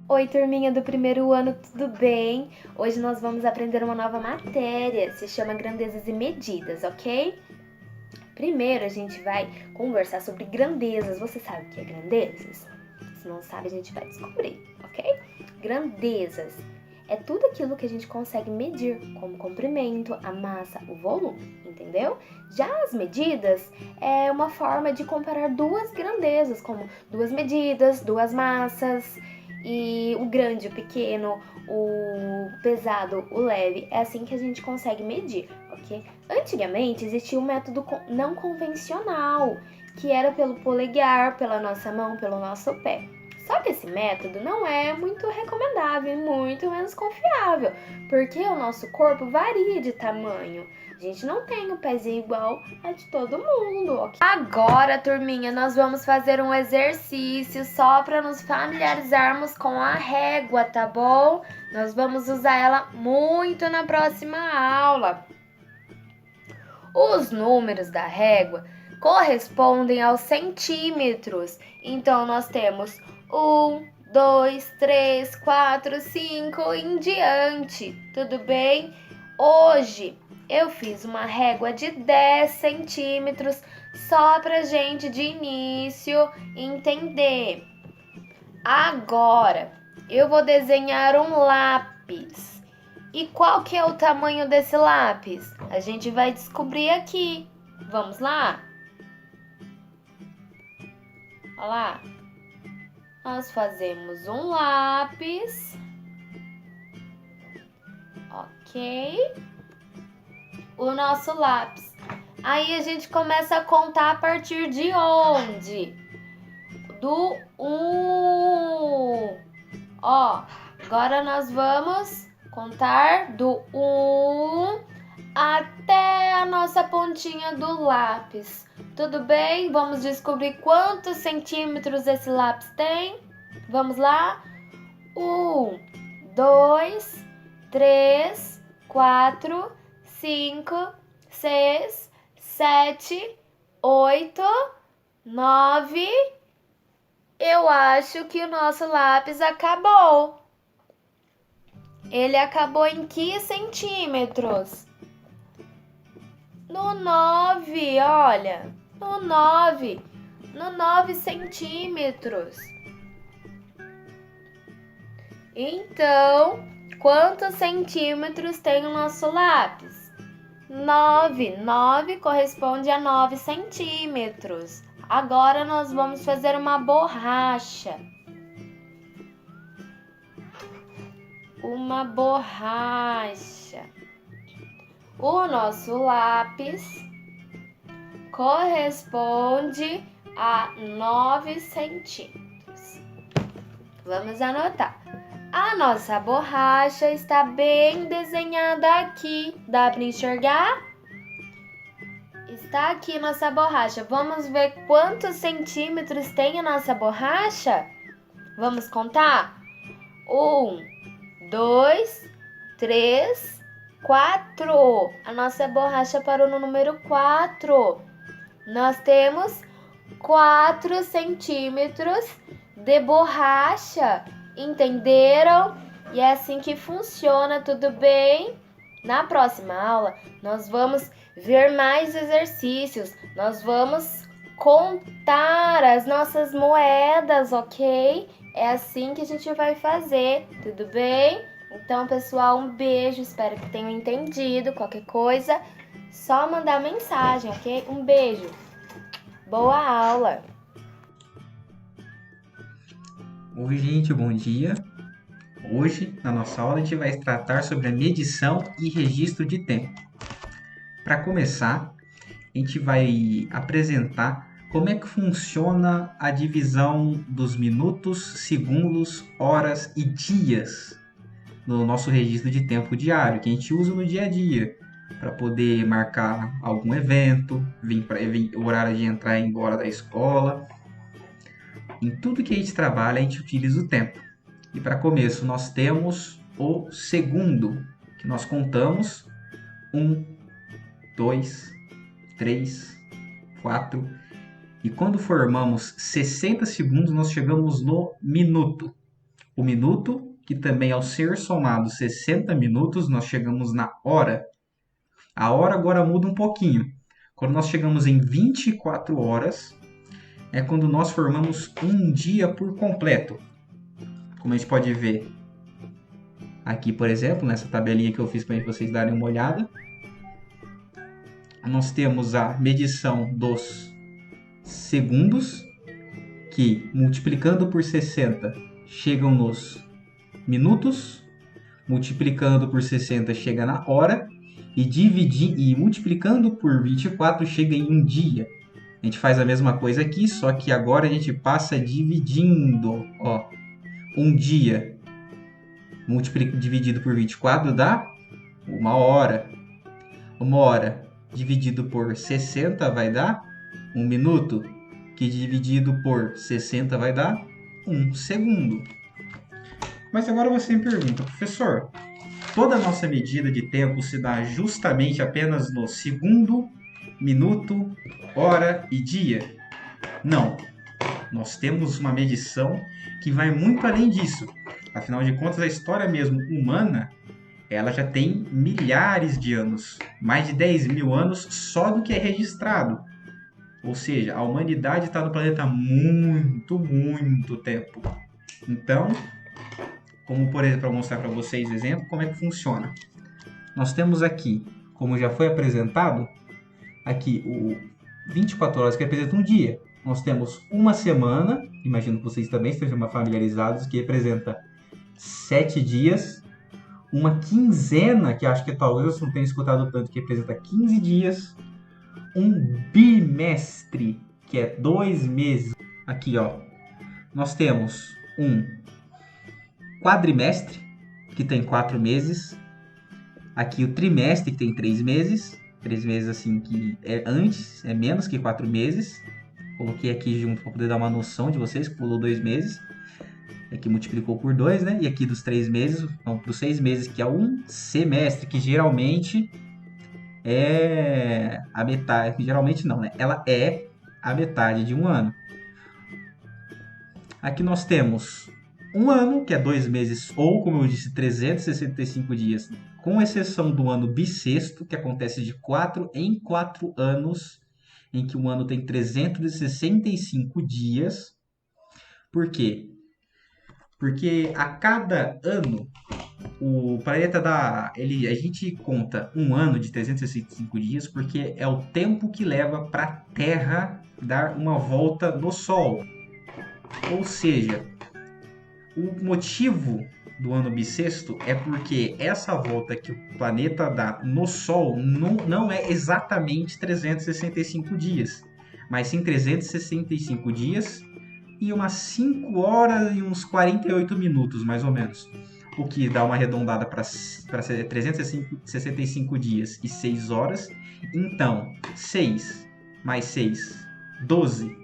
Oi, turminha do primeiro ano, tudo bem? Hoje nós vamos aprender uma nova matéria, se chama Grandezas e Medidas, ok? Primeiro a gente vai conversar sobre grandezas. Você sabe o que é grandezas? Se não sabe, a gente vai descobrir, ok? Grandezas é tudo aquilo que a gente consegue medir, como o comprimento, a massa, o volume, entendeu? Já as medidas é uma forma de comparar duas grandezas, como duas medidas, duas massas, e o grande, o pequeno, o pesado, o leve. É assim que a gente consegue medir, ok? Antigamente existia um método não convencional, que era pelo polegar, pela nossa mão, pelo nosso pé. Só que esse método não é muito recomendável e muito menos confiável, porque o nosso corpo varia de tamanho. A gente não tem o pezinho igual a de todo mundo, ok? Agora, turminha, nós vamos fazer um exercício só para nos familiarizarmos com a régua, tá bom? Nós vamos usar ela muito na próxima aula. Os números da régua correspondem aos centímetros. Então, nós temos 1, 2, 3, 4, 5 em diante. Tudo bem? Hoje eu fiz uma régua de 10 centímetros só pra gente de início entender. Agora eu vou desenhar um lápis. E qual que é o tamanho desse lápis? A gente vai descobrir aqui. Vamos lá? Olha lá. Nós fazemos um lápis. Ok. O nosso lápis. Aí a gente começa a contar a partir de onde? Do 1. Ó, agora nós vamos contar do 1 até a nossa pontinha do lápis. Tudo bem? Vamos descobrir quantos centímetros esse lápis tem? Vamos lá? 1, 2, 3, 4, 5, 6, 7, 8, 9. Eu acho que o nosso lápis acabou. Ele acabou em que centímetros? No 9, olha. No 9. No 9 centímetros. Então, quantos centímetros tem o nosso lápis? 9. 9 corresponde a 9 centímetros. Agora nós vamos fazer uma borracha. Uma borracha. O nosso lápis corresponde a 9 centímetros. Vamos anotar. A nossa borracha está bem desenhada aqui. Dá para enxergar? Está aqui nossa borracha. Vamos ver quantos centímetros tem a nossa borracha? Vamos contar? 1, 2, 3, 4. A nossa borracha parou no número 4. Nós temos 4 centímetros de borracha. Entenderam? E é assim que funciona, tudo bem? Na próxima aula, nós vamos ver mais exercícios. Nós vamos contar as nossas moedas, ok? É assim que a gente vai fazer, tudo bem? Então, pessoal, um beijo. Espero que tenham entendido. Qualquer coisa, só mandar mensagem, ok? Um beijo. Boa aula! Oi, gente, bom dia. Hoje, na nossa aula, a gente vai tratar sobre a medição e registro de tempo. Para começar, a gente vai apresentar como é que funciona a divisão dos minutos, segundos, horas e dias no nosso registro de tempo diário, que a gente usa no dia a dia, para poder marcar algum evento, o horário de entrar e ir embora da escola. Em tudo que a gente trabalha, a gente utiliza o tempo. E para começo, nós temos o segundo, que nós contamos 1, 2, 3, 4. E quando formamos 60 segundos, nós chegamos no minuto. o minuto, que também ao ser somado 60 minutos, nós chegamos na hora. A hora agora muda um pouquinho. Quando nós chegamos em 24 horas, é quando nós formamos um dia por completo. Como a gente pode ver aqui, por exemplo, nessa tabelinha que eu fiz para vocês darem uma olhada, nós temos a medição dos segundos, que multiplicando por 60 chegam nos minutos, multiplicando por 60 chega na hora, e multiplicando por 24 chega em um dia. A gente faz a mesma coisa aqui, só que agora a gente passa dividindo. Ó, um dia dividido por 24 dá 1 hora. 1 hora dividido por 60 vai dar 1 minuto, que dividido por 60 vai dar 1 segundo. Mas agora você me pergunta, professor, toda a nossa medida de tempo se dá justamente apenas no segundo, minuto, hora e dia? Não. Nós temos uma medição que vai muito além disso. Afinal de contas, a história mesmo humana, ela já tem milhares de anos. Mais de 10 mil anos só do que é registrado. Ou seja, a humanidade está no planeta há muito, muito tempo. Então, como por exemplo, para mostrar para vocês exemplo, como é que funciona. Nós temos aqui, como já foi apresentado, aqui o 24 horas que representa um dia. Nós temos uma semana, imagino que vocês também estejam familiarizados, que representa 7 dias. Uma quinzena, que acho que talvez você não tenha escutado tanto, que representa 15 dias. Um bimestre, que é 2 meses. Aqui, ó, nós temos um quadrimestre, que tem 4 meses. Aqui o trimestre, que tem 3 meses. 3 meses, assim, que é menos que 4 meses. Coloquei aqui junto para poder dar uma noção de vocês, que pulou 2 meses. Aqui multiplicou por 2, né? E aqui dos 3 meses, vamos para os 6 meses, que é um semestre, que geralmente é a metade. Geralmente não, né? Ela é a metade de um ano. Aqui nós temos um ano, que é 2 meses, ou, como eu disse, 365 dias, com exceção do ano bissexto, que acontece de 4 em 4 anos, em que um ano tem 365 dias. Por quê? Porque a cada ano, o planeta a gente conta um ano de 365 dias, porque é o tempo que leva para a Terra dar uma volta no Sol. Ou seja, o motivo do ano bissexto é porque essa volta que o planeta dá no Sol não é exatamente 365 dias, mas sim 365 dias e umas 5 horas e uns 48 minutos, mais ou menos. O que dá uma arredondada para 365 dias e 6 horas. Então, 6 mais 6, 12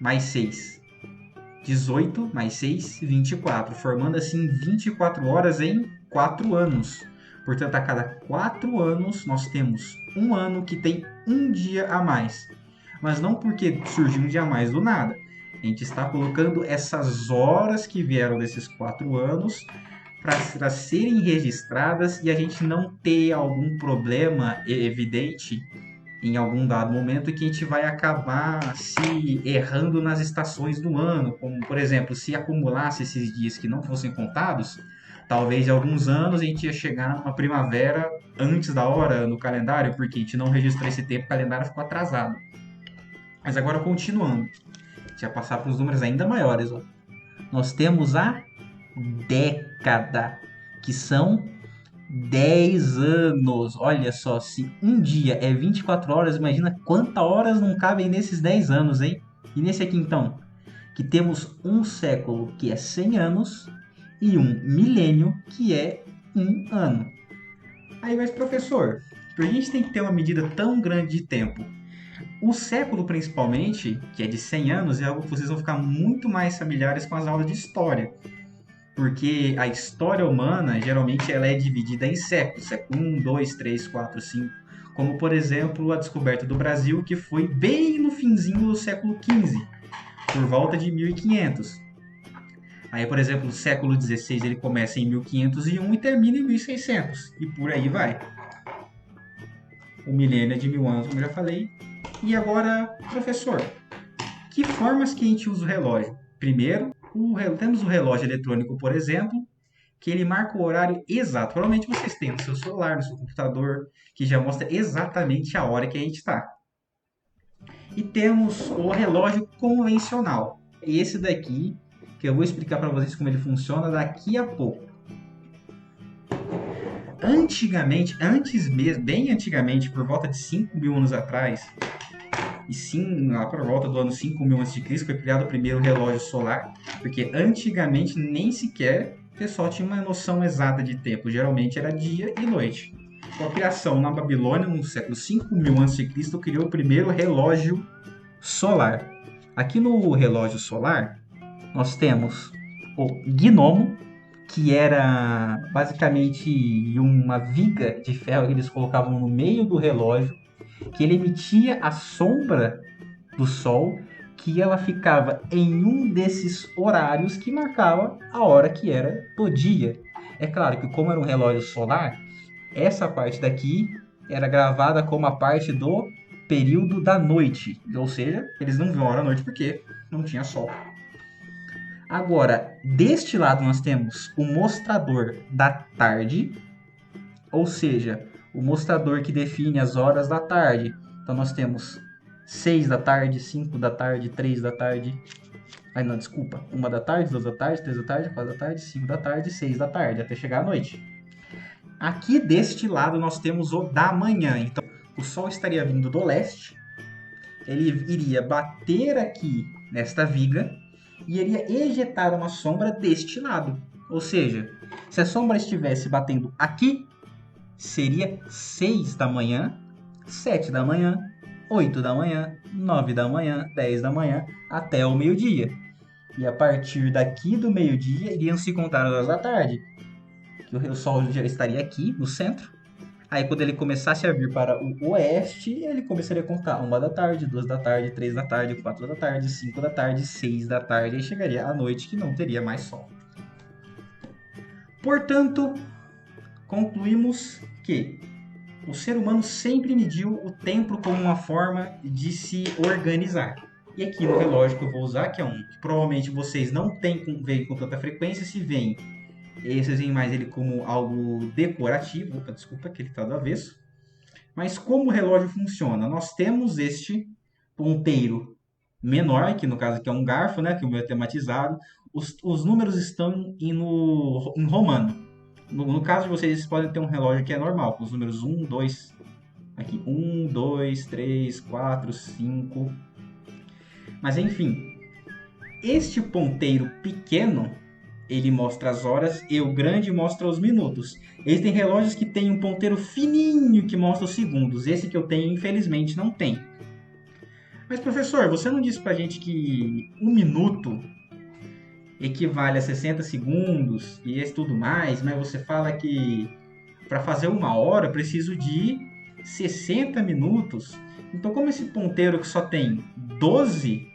mais 6, 18 mais 6, 24, formando assim 24 horas em 4 anos. Portanto, a cada 4 anos nós temos um ano que tem um dia a mais. Mas não porque surgiu um dia a mais do nada. A gente está colocando essas horas que vieram desses 4 anos para serem registradas e a gente não ter algum problema evidente em algum dado momento que a gente vai acabar se errando nas estações do ano. Como, por exemplo, se acumulasse esses dias que não fossem contados, talvez em alguns anos a gente ia chegar numa primavera antes da hora no calendário, porque a gente não registrou esse tempo, o calendário ficou atrasado. Mas agora, continuando, a gente vai passar para os números ainda maiores. Ó. Nós temos a década, que são 10 anos. Olha só, se um dia é 24 horas, imagina quantas horas não cabem nesses 10 anos, hein? E nesse aqui, então, que temos um século, que é 100 anos, e um milênio, que é 1 ano. Aí, mas professor, por que a gente tem que ter uma medida tão grande de tempo? O século, principalmente, que é de 100 anos, é algo que vocês vão ficar muito mais familiares com as aulas de história. Porque a história humana, geralmente, ela é dividida em séculos. Século 1, 2, 3, 4, 5. Como, por exemplo, a descoberta do Brasil, que foi bem no finzinho do século XV, por volta de 1500. Aí, por exemplo, no século XVI ele começa em 1501 e termina em 1600. E por aí vai. O milênio é de 1000 anos, como eu já falei. E agora, professor, que formas que a gente usa o relógio? Primeiro, temos o relógio eletrônico, por exemplo, que ele marca o horário exato. Provavelmente vocês têm no seu celular, no seu computador, que já mostra exatamente a hora que a gente está. E temos o relógio convencional. Esse daqui, que eu vou explicar para vocês como ele funciona daqui a pouco. Antigamente, antes mesmo, bem antigamente, por volta de 5.000 anos atrás, e sim, lá por volta do ano 5.000 a.C., foi criado o primeiro relógio solar, porque antigamente nem sequer o pessoal tinha uma noção exata de tempo, geralmente era dia e noite. Com a criação na Babilônia, no século 5.000 a.C., criou o primeiro relógio solar. Aqui no relógio solar, nós temos o gnomo, que era basicamente uma viga de ferro que eles colocavam no meio do relógio, que ele emitia a sombra do sol, que ela ficava em um desses horários que marcava a hora que era do dia. É claro que como era um relógio solar, essa parte daqui era gravada como a parte do período da noite, ou seja, eles não viam a hora da noite porque não tinha sol. Agora, deste lado nós temos o mostrador da tarde, ou seja, o mostrador que define as horas da tarde. Então nós temos 6 da tarde, 5 da tarde, 3 da tarde. Ai não, desculpa. 1 da tarde, 2 da tarde, 3 da tarde, 4 da tarde, 5 da tarde, 6 da tarde, até chegar à noite. Aqui deste lado nós temos o da manhã. Então o sol estaria vindo do leste, ele iria bater aqui nesta viga e iria ejetar uma sombra deste lado. Ou seja, se a sombra estivesse batendo aqui, seria 6 da manhã, 7 da manhã, 8 da manhã, 9 da manhã, 10 da manhã, até o meio-dia. E a partir daqui do meio-dia, iriam se contar as horas da tarde. Que o sol já estaria aqui, no centro. Aí quando ele começasse a vir para o oeste, ele começaria a contar 1 da tarde, 2 da tarde, 3 da tarde, 4 da tarde, 5 da tarde, 6 da tarde, e chegaria à noite que não teria mais sol. Portanto, concluímos que o ser humano sempre mediu o tempo como uma forma de se organizar. E aqui no relógio que eu vou usar, que é um que provavelmente vocês não veem com tanta frequência, se veem, esses veem mais ele como algo decorativo. Opa, desculpa que ele está do avesso. Mas como o relógio funciona? Nós temos este ponteiro menor, que no caso aqui é um garfo, né, que o meu é tematizado. Os números estão em romano. No caso de vocês podem ter um relógio que é normal, com os números 1, 2, aqui, 1, 2, 3, 4, 5. Mas enfim, este ponteiro pequeno, ele mostra as horas e o grande mostra os minutos. Existem relógios que têm um ponteiro fininho que mostra os segundos. Esse que eu tenho, infelizmente, não tem. Mas, professor, você não disse pra gente que 1 minuto equivale a 60 segundos e esse tudo mais, mas você fala que para fazer 1 hora eu preciso de 60 minutos. Então, como esse ponteiro que só tem 12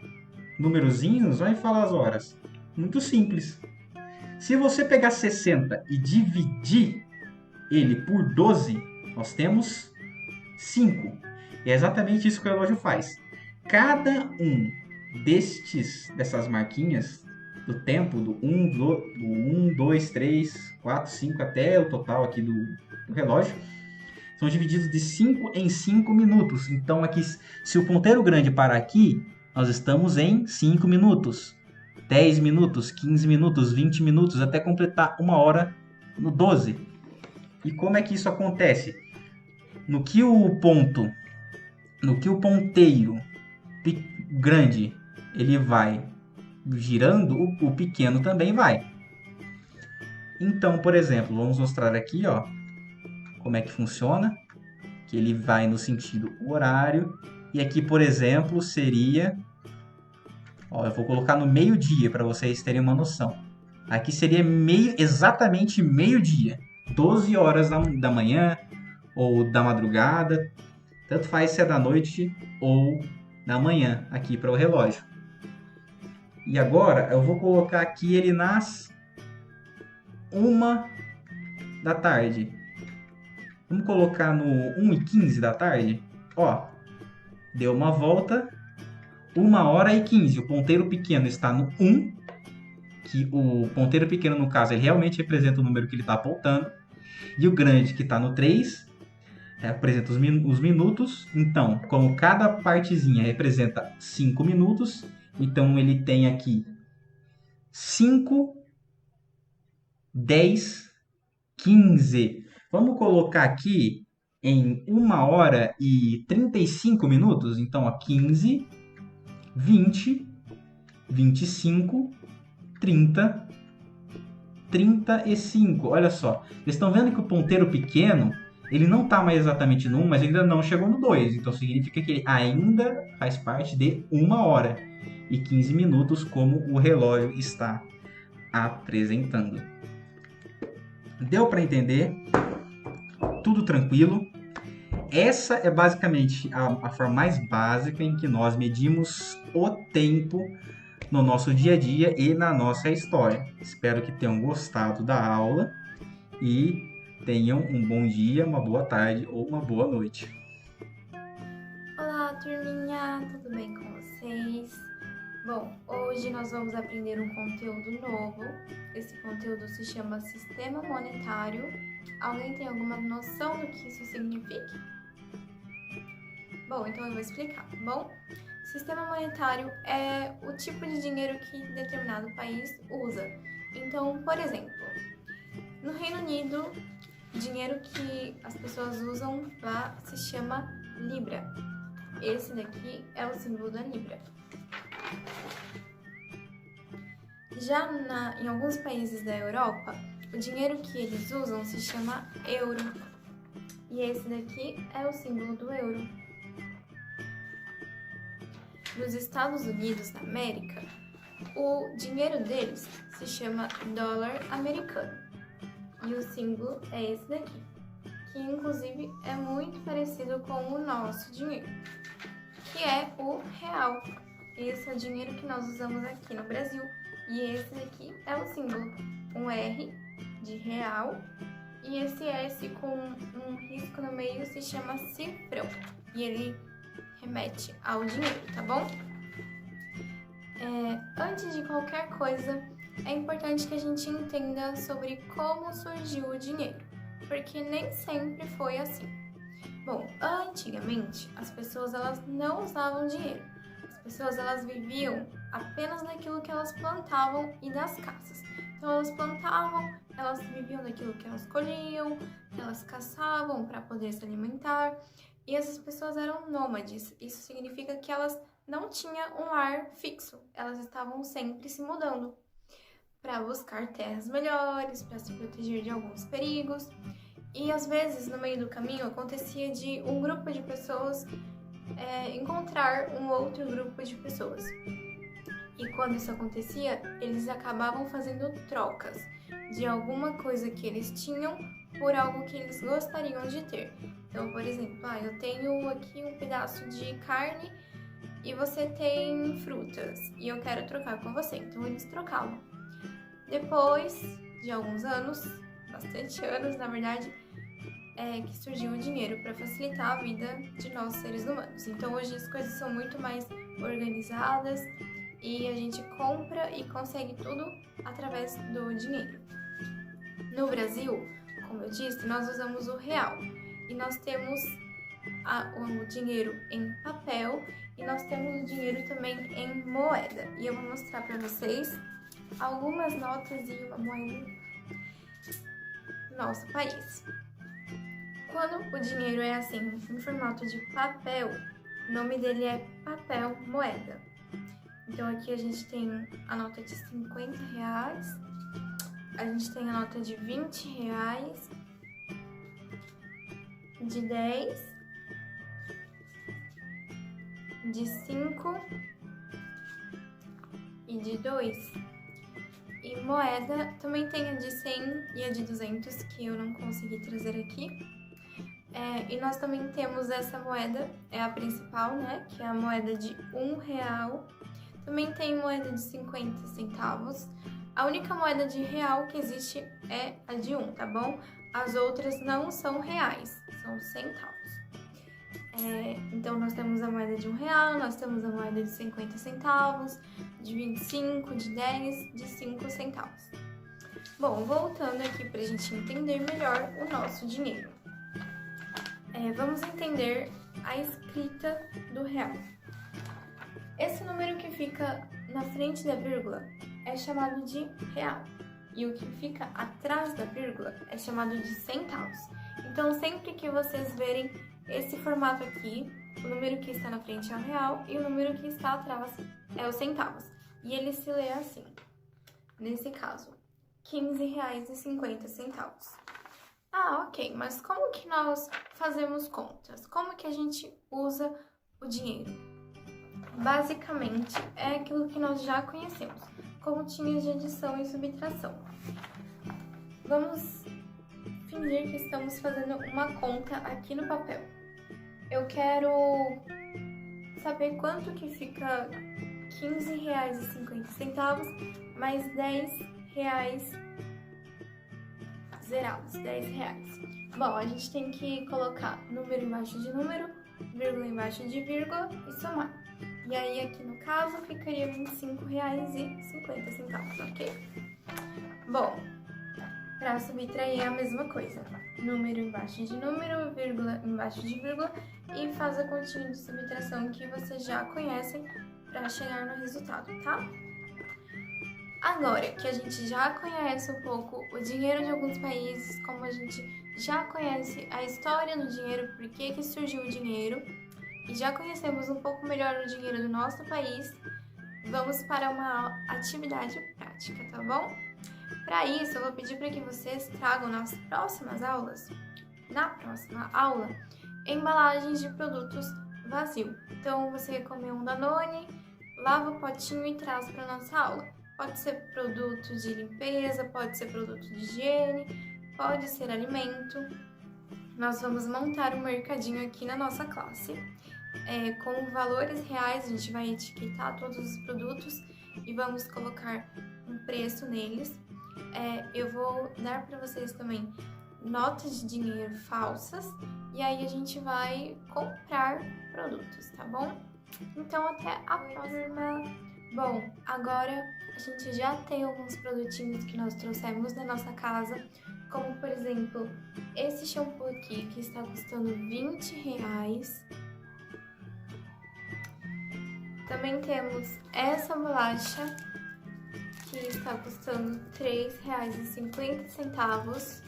numerozinhos, vai falar as horas? Muito simples. Se você pegar 60 e dividir ele por 12, nós temos 5. E é exatamente isso que o relógio faz. Cada um dessas marquinhas do tempo, do 1, 2, 3, 4, 5 até o total aqui do relógio, são divididos de 5 em 5 minutos. Então aqui, se o ponteiro grande parar aqui, nós estamos em 5 minutos. 10 minutos, 15 minutos, 20 minutos, até completar 1 hora no 12. E como é que isso acontece? No que o ponteiro grande ele vai girando, o pequeno também vai. Então, por exemplo, vamos mostrar aqui, ó, como é que funciona, que ele vai no sentido horário. E aqui, por exemplo, seria... Ó, eu vou colocar no meio-dia para vocês terem uma noção. Aqui seria exatamente meio-dia. 12 horas da manhã ou da madrugada. Tanto faz se é da noite ou da manhã aqui para o relógio. E agora eu vou colocar aqui ele nas 1 da tarde. Vamos colocar no 1h15 da tarde. Ó, deu uma volta, 1h15. O ponteiro pequeno está no 1, que o ponteiro pequeno, no caso, ele realmente representa o número que ele está apontando. E o grande, que está no 3, representa os minutos. Então, como cada partezinha representa 5 minutos, então ele tem aqui 5, 10, 15. Vamos colocar aqui em 1h35 minutos. Então, ó, 15, 20, 25, 30, 35. Olha só, vocês estão vendo que o ponteiro pequeno, ele não está mais exatamente no 1, mas ele ainda não chegou no 2. Então significa que ele ainda faz parte de 1h15 minutos, como o relógio está apresentando. Deu para entender? Tudo tranquilo? Essa é basicamente a forma mais básica em que nós medimos o tempo no nosso dia a dia e na nossa história. Espero que tenham gostado da aula e tenham um bom dia, uma boa tarde ou uma boa noite. Olá, turminha! Tudo bem com vocês? Bom, hoje nós vamos aprender um conteúdo novo. Esse conteúdo se chama Sistema Monetário. Alguém tem alguma noção do que isso significa? Bom, então eu vou explicar, tá bom? Sistema monetário é o tipo de dinheiro que determinado país usa. Então, por exemplo, no Reino Unido, o dinheiro que as pessoas usam lá se chama Libra. Esse daqui é o símbolo da Libra. Já em alguns países da Europa, o dinheiro que eles usam se chama euro. E esse daqui é o símbolo do euro. Nos Estados Unidos da América, o dinheiro deles se chama dólar americano. E o símbolo é esse daqui, que inclusive é muito parecido com o nosso dinheiro, que é o real. Esse é o dinheiro que nós usamos aqui no Brasil. E esse daqui é o símbolo, um R de real. E esse S com um risco no meio se chama cifrão. E ele remete ao dinheiro, tá bom? Antes de qualquer coisa, é importante que a gente entenda sobre como surgiu o dinheiro, porque nem sempre foi assim. Bom, antigamente, as pessoas elas não usavam dinheiro. As pessoas elas viviam apenas daquilo que elas plantavam e das caças. Então elas plantavam, elas viviam daquilo que elas colhiam, elas caçavam para poder se alimentar. E essas pessoas eram nômades. Isso significa que elas não tinham um lar fixo. Elas estavam sempre se mudando para buscar terras melhores, para se proteger de alguns perigos. E às vezes, no meio do caminho, acontecia de um grupo de pessoas encontrar um outro grupo de pessoas. E quando isso acontecia, eles acabavam fazendo trocas de alguma coisa que eles tinham por algo que eles gostariam de ter. Então, por exemplo, eu tenho aqui um pedaço de carne e você tem frutas e eu quero trocar com você. Então, eles trocavam. Depois de alguns anos, bastante anos, na verdade, que surgiu o dinheiro para facilitar a vida de nós seres humanos. Então, hoje as coisas são muito mais organizadas e a gente compra e consegue tudo através do dinheiro. No Brasil, como eu disse, nós usamos o real e nós temos o dinheiro em papel e nós temos o dinheiro também em moeda. E eu vou mostrar para vocês algumas notas e uma moeda do nosso país. Quando o dinheiro é assim, em formato de papel, o nome dele é papel moeda. Então aqui a gente tem a nota de R$50, a gente tem a nota de R$20, de 10, de 5 e de 2. E moeda também tem a de 100 e a de 200, que eu não consegui trazer aqui. E nós também temos essa moeda, é a principal, né? Que é a moeda de R$1. Também tem moeda de 50 centavos. A única moeda de real que existe é a de 1, tá bom? As outras não são reais, são centavos. Então, nós temos a moeda de R$1, nós temos a moeda de 50 centavos, de 25, de 10, de 5 centavos. Bom, voltando aqui para a gente entender melhor o nosso dinheiro. Vamos entender a escrita do real. Esse número que fica na frente da vírgula é chamado de real. E o que fica atrás da vírgula é chamado de centavos. Então, sempre que vocês verem esse formato aqui, o número que está na frente é o real e o número que está atrás é os centavos. E ele se lê assim, nesse caso, R$15,50. Ah, ok, mas como que nós fazemos contas? Como que a gente usa o dinheiro? Basicamente, é aquilo que nós já conhecemos, continhas de adição e subtração. Vamos fingir que estamos fazendo uma conta aqui no papel. Eu quero saber quanto que fica R$15,50 mais R$10 zerados, R$10. Bom, a gente tem que colocar número embaixo de número, vírgula embaixo de vírgula e somar. E aí, aqui no caso, ficaria R$25,50, ok? Bom, para subtrair é a mesma coisa. Número embaixo de número, vírgula embaixo de vírgula e faz a continha de subtração que vocês já conhecem para chegar no resultado, tá? Agora que a gente já conhece um pouco o dinheiro de alguns países, como a gente já conhece a história do dinheiro, por que surgiu o dinheiro, e já conhecemos um pouco melhor o dinheiro do nosso país, vamos para uma atividade prática, tá bom? Para isso, eu vou pedir para que vocês tragam nas próximas aulas, na próxima aula, embalagens de produtos vazios. Então, você comeu um Danone, lava o potinho e traz para nossa aula. Pode ser produto de limpeza, pode ser produto de higiene, pode ser alimento. Nós vamos montar um mercadinho aqui na nossa classe. Com valores reais, a gente vai etiquetar todos os produtos e vamos colocar um preço neles. Eu vou dar para vocês também notas de dinheiro falsas e aí a gente vai comprar produtos, tá bom? Então, até a próxima! Bom, agora a gente já tem alguns produtinhos que nós trouxemos da nossa casa, como por exemplo, esse shampoo aqui que está custando R$20. Também temos essa bolacha que está custando R$3,50.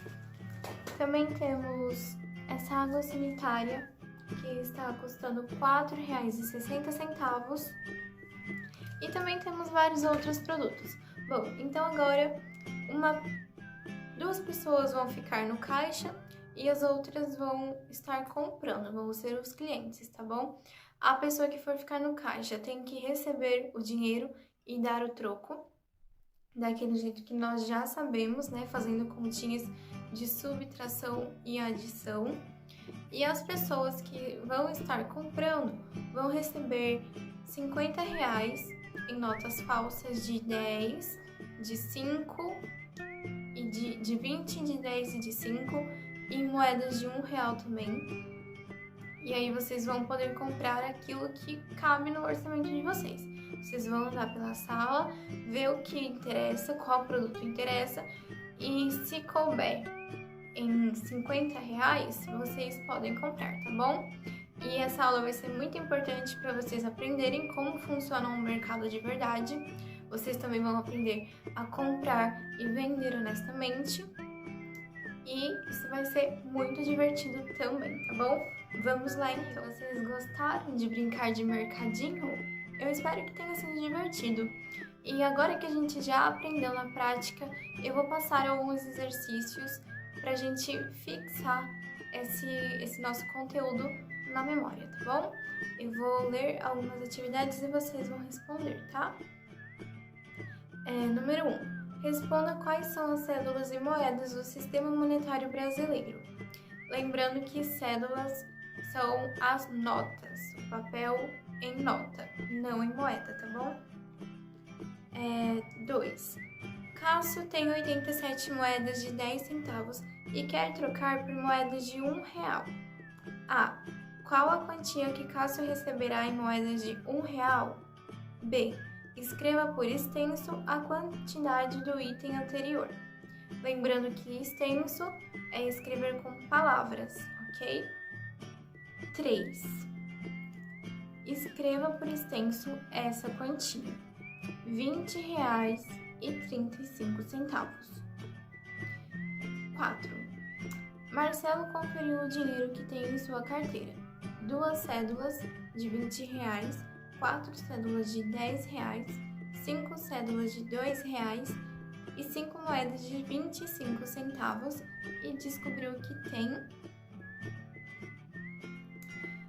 Também temos essa água sanitária que está custando R$4,60. E também temos vários outros produtos. Bom, então agora duas pessoas vão ficar no caixa e as outras vão estar comprando, vão ser os clientes, tá bom? A pessoa que for ficar no caixa tem que receber o dinheiro e dar o troco, daquele jeito que nós já sabemos, né? Fazendo continhas de subtração e adição. E as pessoas que vão estar comprando vão receber R$50 em notas falsas de 10, de 5, e de 20, de 10 e de 5, e moedas de R$1 também. E aí vocês vão poder comprar aquilo que cabe no orçamento de vocês. Vocês vão andar pela sala, ver o que interessa, qual produto interessa, e se couber em R$50, vocês podem comprar, tá bom? E essa aula vai ser muito importante para vocês aprenderem como funciona um mercado de verdade. Vocês também vão aprender a comprar e vender honestamente. E isso vai ser muito divertido também, tá bom? Vamos lá então. Vocês gostaram de brincar de mercadinho? Eu espero que tenha sido divertido. E agora que a gente já aprendeu na prática, eu vou passar alguns exercícios pra gente fixar esse nosso conteúdo na memória, tá bom? Eu vou ler algumas atividades e vocês vão responder, tá? Número 1. Responda quais são as cédulas e moedas do Sistema Monetário Brasileiro. Lembrando que cédulas são as notas, o papel em nota, não em moeda, tá bom? 2. Cássio tem 87 moedas de 10 centavos e quer trocar por moedas de R$1. A. Qual a quantia que Cássio receberá em moedas de R$1? B. Escreva por extenso a quantidade do item anterior. Lembrando que extenso é escrever com palavras, ok? 3. Escreva por extenso essa quantia: R$20,35. 4. Marcelo conferiu o dinheiro que tem em sua carteira: 2 cédulas de R$20, 4 cédulas de R$10, 5 cédulas de R$2 e 5 moedas de 25 centavos e descobriu que tem.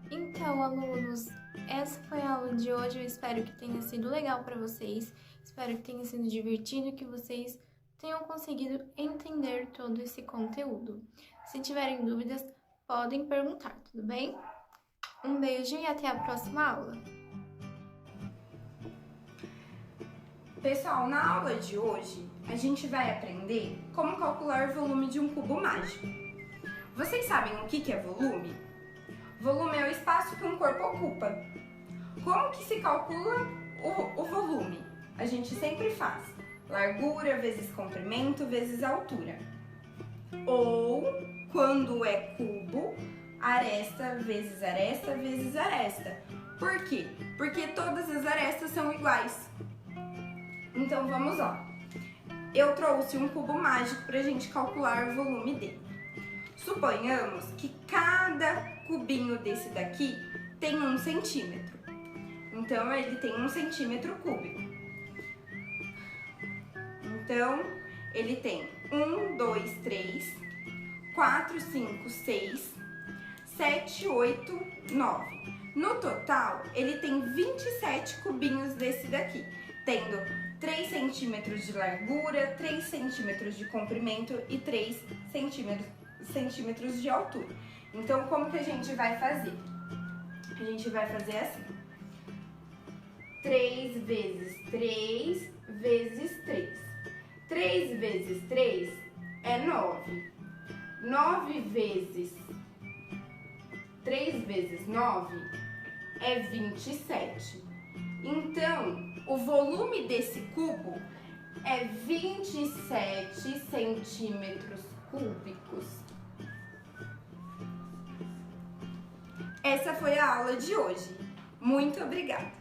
Então, alunos, essa foi a aula de hoje. Eu espero que tenha sido legal para vocês, espero que tenha sido divertido e que vocês tenham conseguido entender todo esse conteúdo. Se tiverem dúvidas, podem perguntar, tudo bem? Um beijo e até a próxima aula! Pessoal, na aula de hoje, a gente vai aprender como calcular o volume de um cubo mágico. Vocês sabem o que é volume? Volume é o espaço que um corpo ocupa. Como que se calcula o volume? A gente sempre faz largura vezes comprimento vezes altura. Ou, quando é cubo, aresta vezes aresta vezes aresta. Por quê? Porque todas as arestas são iguais. Então vamos lá. Eu trouxe um cubo mágico para a gente calcular o volume dele. Suponhamos que cada cubinho desse daqui tem 1 centímetro. Então ele tem 1 centímetro cúbico. Então ele tem 1, 2, 3, 4, 5, 6, 7, 8, 9. No total, ele tem 27 cubinhos desse daqui, tendo 3 centímetros de largura, 3 centímetros de comprimento e 3 centímetros de altura. Então, como que a gente vai fazer? A gente vai fazer assim: 3 vezes 3 vezes 3. 3 vezes 3 é 9. 9 vezes 3 vezes 9 é 27. Então, o volume desse cubo é 27 centímetros cúbicos. Essa foi a aula de hoje. Muito obrigada!